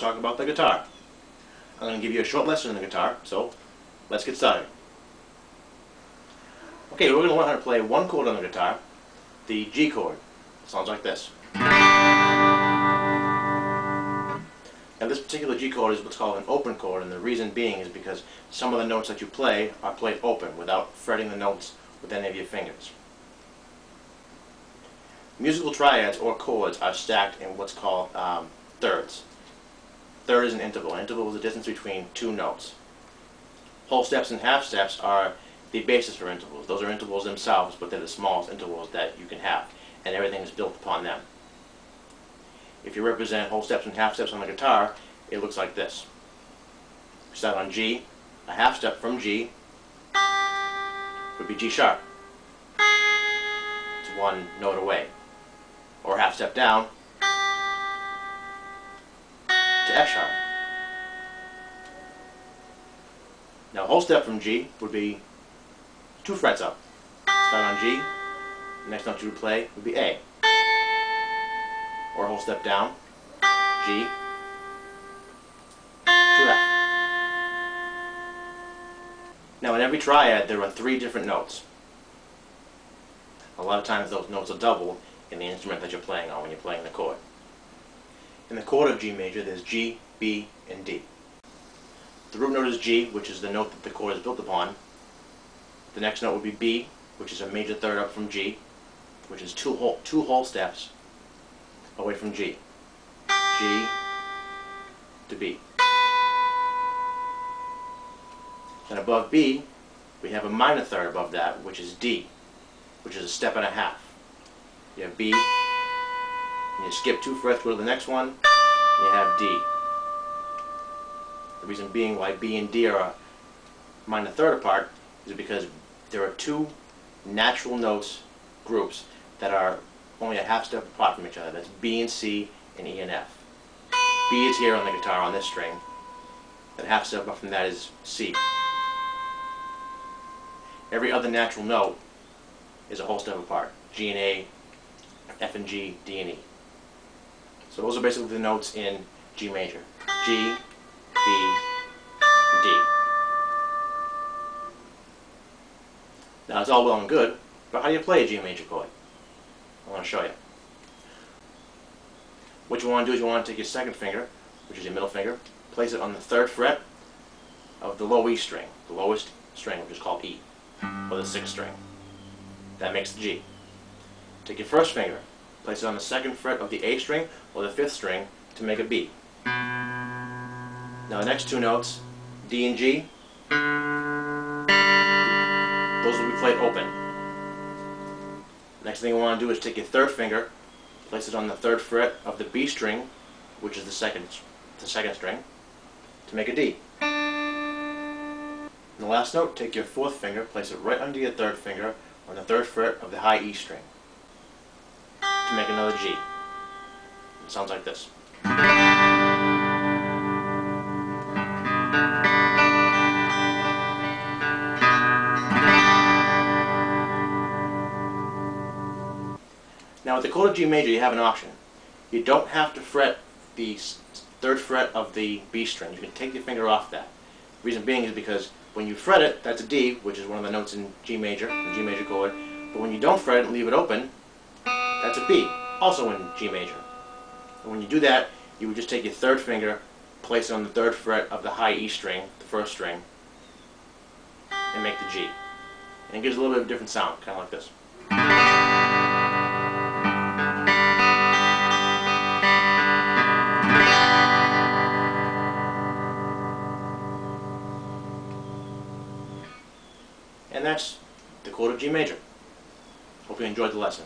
to talk about the guitar. I'm going to give you a short lesson on the guitar, so let's get started. Okay, we're going to learn how to play one chord on the guitar, the G chord. It sounds like this. Now this particular G chord is what's called an open chord, and the reason being is because some of the notes that you play are played open without fretting the notes with any of your fingers. Musical triads or chords are stacked in what's called thirds. Third is an interval. An interval is the distance between two notes. Whole steps and half steps are the basis for intervals. Those are intervals themselves, but they're the smallest intervals that you can have, and everything is built upon them. If you represent whole steps and half steps on the guitar, it looks like this. We start on G. A half step from G would be G sharp. It's one note away. Or half step down to F sharp. Now a whole step from G would be 2 frets up. Start on G. The next note you would play would be A. Or a whole step down, G to F. Now in every triad there are 3 different notes. A lot of times those notes are doubled in the instrument that you're playing on when you're playing the chord. In the chord of G major there's G, B, and D. The root note is G, which is the note that the chord is built upon. The next note would be B, which is a major third up from G, which is two whole steps away from G. G to B. Then above B, we have a minor third above that, which is D, which is a step and a half. You have B, and you skip 2 frets, go to the next one, and you have D. The reason being why B and D are a minor third apart is because there are 2 natural notes groups that are only a half step apart from each other. That's B and C and E and F. B is here on the guitar on this string. Then half step up from that is C. Every other natural note is a whole step apart. G and A, F and G, D and E. So those are basically the notes in G major. G, B, and D. Now it's all well and good, but how do you play a G major chord? I want to show you. What you want to do is you want to take your second finger, which is your middle finger, place it on the 3rd fret of the low E string, the lowest string, which is called E, or the 6th string. That makes the G. Take your first finger, place it on the 2nd fret of the A string or the 5th string to make a B. Now the next 2 notes, D and G, those will be played open. Next thing you want to do is take your 3rd finger, place it on the 3rd fret of the B string, which is the second string, to make a D. And the last note, take your 4th finger, place it right under your 3rd finger on the 3rd fret of the high E string, to make another G. It sounds like this. Now with the chord of G major you have an option. You don't have to fret the 3rd fret of the B string. You can take your finger off that. The reason being is because when you fret it, that's a D, which is one of the notes in G major, the G major chord. But when you don't fret it and leave it open, that's a B, also in G major. And when you do that, you would just take your 3rd finger, place it on the 3rd fret of the high E string, the 1st string, and make the G. And it gives a little bit of a different sound, kind of like this. And that's the chord of G major. Hope you enjoyed the lesson.